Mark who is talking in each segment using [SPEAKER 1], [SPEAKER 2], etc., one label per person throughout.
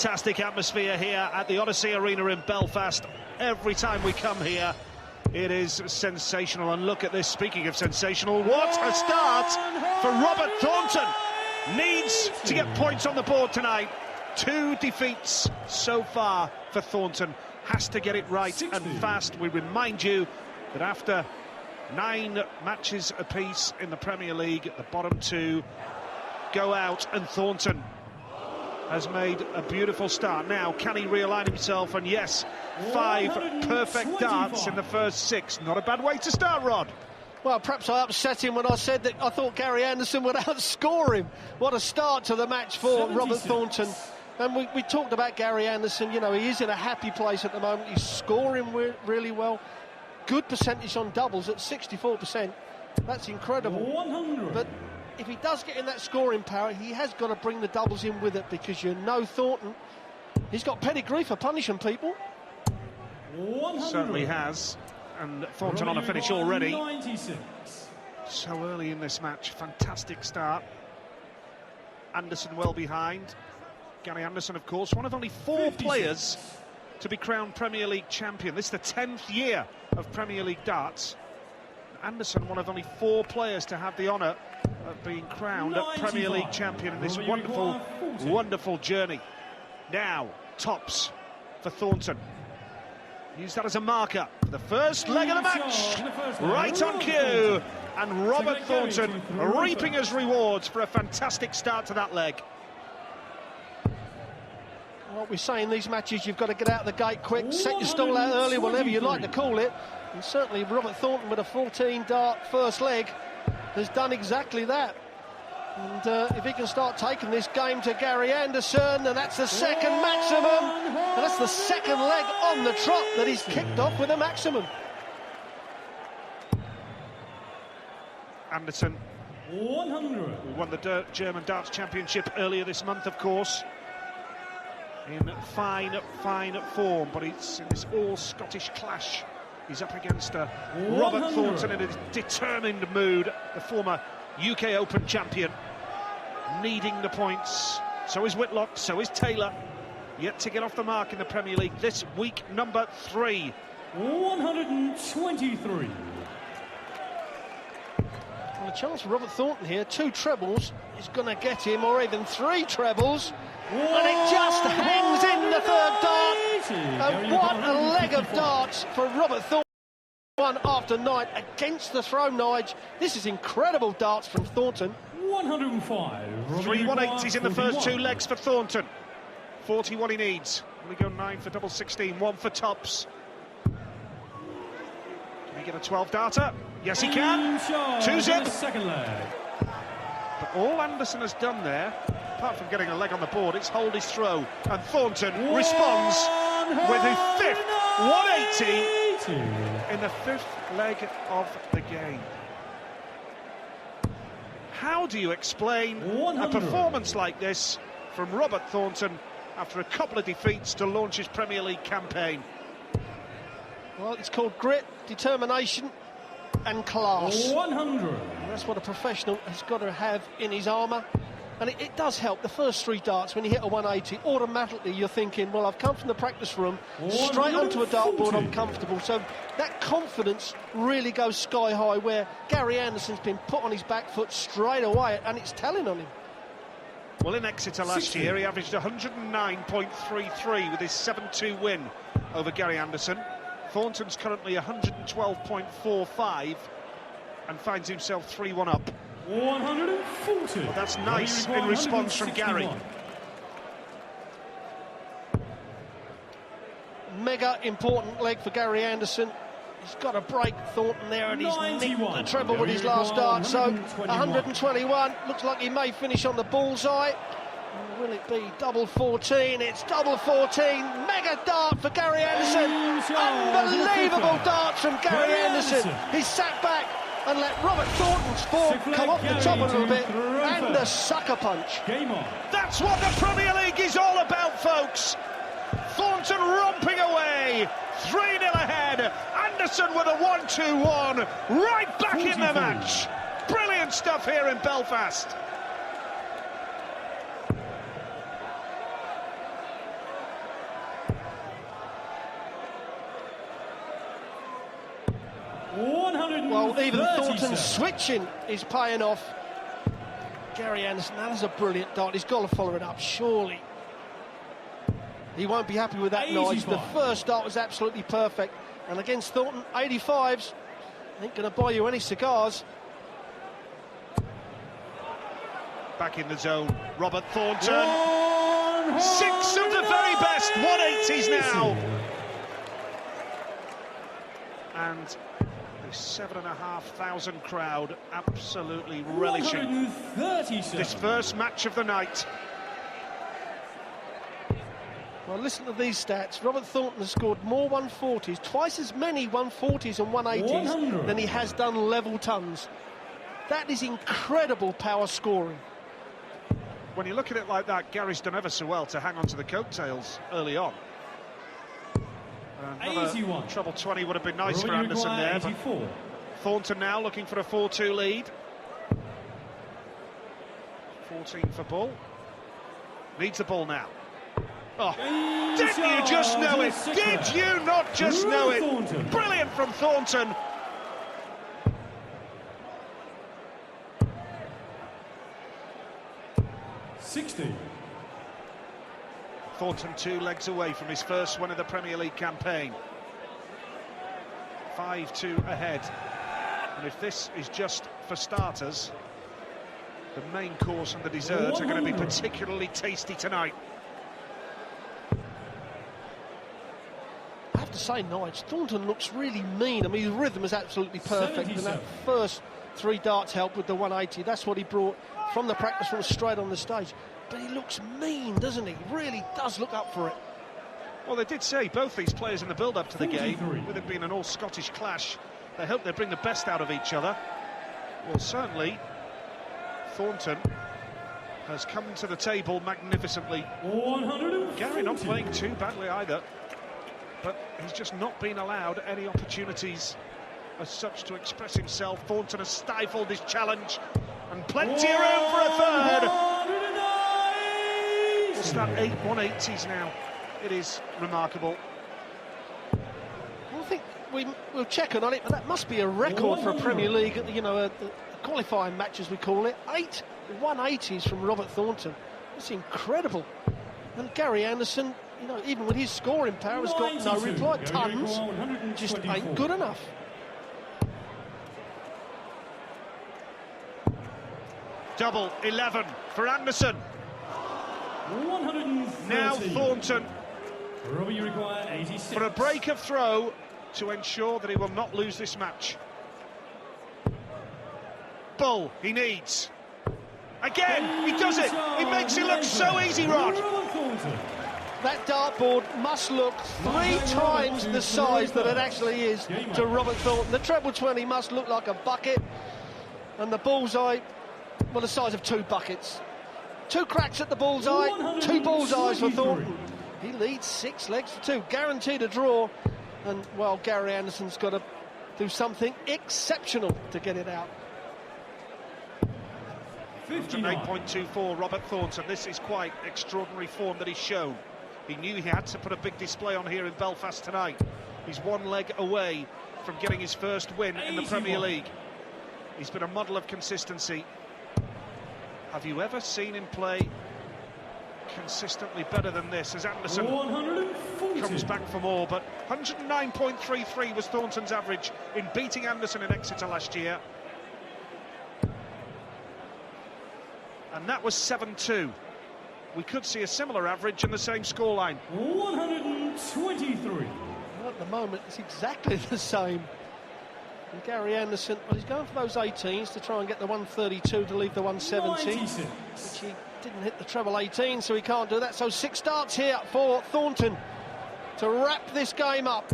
[SPEAKER 1] Fantastic atmosphere here at the Odyssey Arena in Belfast. Every time we come here, it is sensational. And look at this, speaking of sensational, what a start for Robert Thornton. Needs to get points on the board tonight. 2 defeats so far for Thornton. Has to get it right and fast. We remind you that after 9 matches apiece in the Premier League, the bottom 2 go out, and Thornton has made a beautiful start. Now, can he realign himself? And yes, 5 perfect darts in the first 6. Not a bad way to start, Rod.
[SPEAKER 2] Well, perhaps I upset him when I said that I thought Gary Anderson would outscore him. What a start to the match for Robert Thornton. And we talked about Gary Anderson. You know, he is in a happy place at the moment. He's scoring really well. Good percentage on doubles at 64%. That's incredible.
[SPEAKER 3] 100.
[SPEAKER 2] But if he does get in that scoring power, he has got to bring the doubles in with it, because you know Thornton, he's got pedigree for punishing people.
[SPEAKER 3] 100.
[SPEAKER 1] Certainly has. And Thornton on a finish already.
[SPEAKER 3] 96.
[SPEAKER 1] So early in this match, fantastic start. Anderson well behind. Gary Anderson, of course, one of only 4 players to be crowned Premier League champion. This is the 10th year of Premier League darts. Anderson, one of only 4 players to have the honour of being crowned a Premier League champion in this wonderful, wonderful journey. Now, tops for Thornton. Use that as a marker for the first leg of the match. Right on cue. And Robert Thornton reaping his rewards for a fantastic start to that leg.
[SPEAKER 2] What we say in these matches, you've got to get out of the gate quick, set your stall out early, whatever you like to call it. And certainly Robert Thornton, with a 14-dart first leg, has done exactly that. And if he can start taking this game to Gary Anderson, and that's the second maximum, and that's the second leg on the trot that he's kicked off with a maximum.
[SPEAKER 1] Anderson
[SPEAKER 3] 100.
[SPEAKER 1] who won the German Darts Championship earlier this month, of course, in fine form, but it's in this all-Scottish clash. He's up against Robert Thornton in a determined mood, the former UK Open champion, needing the points. So is Whitlock, so is Taylor, yet to get off the mark in the Premier League this week, number 3.
[SPEAKER 3] 123.
[SPEAKER 2] Well, a chance for Robert Thornton here. 2 trebles is going to get him, or even 3 trebles. And it just hangs in the 3rd dart. And what a leg of darts for Robert Thornton. 1 after 9 against the throw, Nige. This is incredible darts from Thornton.
[SPEAKER 3] 105.
[SPEAKER 1] 3 180s in the first 2 legs for Thornton. 41 he needs. We go 9 for double 16, 1 for tops. Can he get a 12-darter? Yes, he can. 2-zip.
[SPEAKER 3] Second leg.
[SPEAKER 1] But all Anderson has done there, apart from getting a leg on the board, it's hold his throw. And Thornton responds with his 5th 180 in the 5th leg of the game. How do you explain a performance like this from Robert Thornton after a couple of defeats to launch his Premier League campaign?
[SPEAKER 2] Well, it's called grit, determination and class.
[SPEAKER 3] 100.
[SPEAKER 2] And that's what a professional has got to have in his armour. And it does help. The first 3 darts, when you hit a 180, automatically you're thinking, well, I've come from the practice room, straight onto a dartboard, I'm comfortable. So that confidence really goes sky high, where Gary Anderson's been put on his back foot straight away, and it's telling on him.
[SPEAKER 1] Well, in Exeter last year, he averaged 109.33 with his 7-2 win over Gary Anderson. Thornton's currently 112.45 and finds himself 3-1 up.
[SPEAKER 3] 140.
[SPEAKER 1] Well, that's nice in response from Gary.
[SPEAKER 2] Mega important leg for Gary Anderson. He's got to break Thornton there, and he's nicked the treble with his last dart. So 121. Looks like he may finish on the bullseye. Will it be double 14? It's double 14. Mega dart for Gary Anderson. Unbelievable darts from Gary Anderson. He's sat back and let Robert Thornton's form come off the top a little bit, and the sucker punch.
[SPEAKER 3] Game on.
[SPEAKER 1] That's what the Premier League is all about, folks. Thornton romping away, 3-0 ahead. Anderson with a 1-2-1, right back in the match. Brilliant stuff here in Belfast.
[SPEAKER 2] Well, even Thornton
[SPEAKER 3] 137.
[SPEAKER 2] switching is paying off. Gary Anderson, that is a brilliant dart. He's got to follow it up, surely. He won't be happy with that, Nige. The first dart was absolutely perfect. And against Thornton, 85s, ain't going to buy you any cigars.
[SPEAKER 1] Back in the zone, Robert Thornton. 6 of the very best 180s now. And the 7,500 crowd absolutely relishing this first match of the night.
[SPEAKER 2] Well, listen to these stats. Robert Thornton has scored more 140s, twice as many 140s and 180s than he has done level tons. That is incredible power scoring.
[SPEAKER 1] When you look at it like that, Gary's done ever so well to hang on to the coattails early on. Another treble 20 would have been nice for Anderson there, but Thornton now looking for a 4-2 lead. 14 for Bull. Needs the ball now. Oh, didn't you just know it? Did you not just know it? Brilliant from Thornton. Thornton 2 legs away from his first win of the Premier League campaign. 5-2 ahead. And if this is just for starters, the main course and the dessert are going to be particularly tasty tonight.
[SPEAKER 2] I have to say, Nige, Thornton looks really mean. I mean, his rhythm is absolutely perfect. And that first 3 darts helped with the 180. That's what he brought from the practice room straight on the stage. But he looks mean, doesn't he? He really does look up for it.
[SPEAKER 1] Well, they did say, both these players in the build-up to the game, with it being an all-Scottish clash, they hope they bring the best out of each other. Well, certainly, Thornton has come to the table magnificently. Gary not playing too badly either, but he's just not been allowed any opportunities as such to express himself. Thornton has stifled his challenge, and plenty of room for a third. It's that 8 180s now. It is remarkable.
[SPEAKER 2] I think we'll check on it, but that must be a record for a Premier League, you know, a qualifying match as we call it. 8 180s from Robert Thornton. It's incredible. And Gary Anderson, you know, even with his scoring power, has got no reply. Tons just ain't good enough.
[SPEAKER 1] Double 11 for Anderson. Now Thornton for a break of throw to ensure that he will not lose this match. Bull, he needs. Again, he does it. It makes it look so easy, Rod.
[SPEAKER 2] That dartboard must look 3 times the size that it actually is to Robert Thornton. The treble 20 must look like a bucket, and the bullseye, well, the size of 2 buckets. 2 cracks at the bullseye, 2 bullseyes for Thornton. He leads 6 legs to 2, guaranteed a draw. And, well, Gary Anderson's got to do something exceptional to get it out.
[SPEAKER 1] 8.24, Robert Thornton. This is quite extraordinary form that he's shown. He knew he had to put a big display on here in Belfast tonight. He's 1 leg away from getting his first win in the Premier League. He's been a model of consistency. Have you ever seen him play consistently better than this as Anderson comes back for more? But 109.33 was Thornton's average in beating Anderson in Exeter last year. And that was 7-2. We could see a similar average in the same scoreline.
[SPEAKER 3] 123.
[SPEAKER 2] Well, at the moment, it's exactly the same. And Gary Anderson, well, he's going for those 18s to try and get the 132 to leave the 170.
[SPEAKER 3] 96.
[SPEAKER 2] Which he didn't hit the treble 18, so he can't do that. So 6 starts here for Thornton to wrap this game up.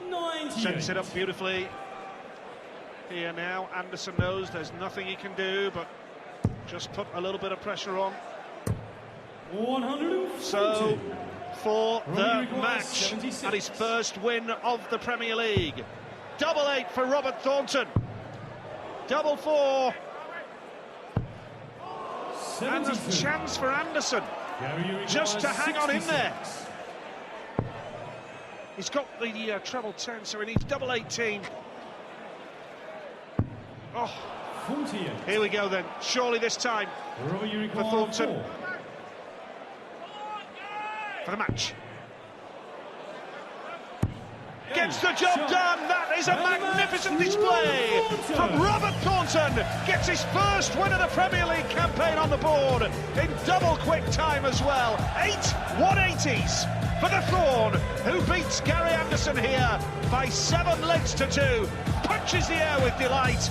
[SPEAKER 3] 98.
[SPEAKER 1] Sets it up beautifully. Here now, Anderson knows there's nothing he can do but just put a little bit of pressure on.
[SPEAKER 3] 140.
[SPEAKER 1] So, for the match and his first win of the Premier League. Double 8 for Robert Thornton. Double 4. And a chance for Anderson just to hang on in there. He's got the treble 10, so he needs double 18. Oh,
[SPEAKER 3] 48.
[SPEAKER 1] here we go then. Surely this time
[SPEAKER 3] Rubber
[SPEAKER 1] for
[SPEAKER 3] unicorn
[SPEAKER 1] Thornton.
[SPEAKER 3] 4.
[SPEAKER 1] For the match. Gets the job done. That is a magnificent display from Robert Thornton. Gets his first win of the Premier League campaign on the board in double quick time as well. 8 180s for the Thorn, who beats Gary Anderson here by 7 legs to 2. Punches the air with delight.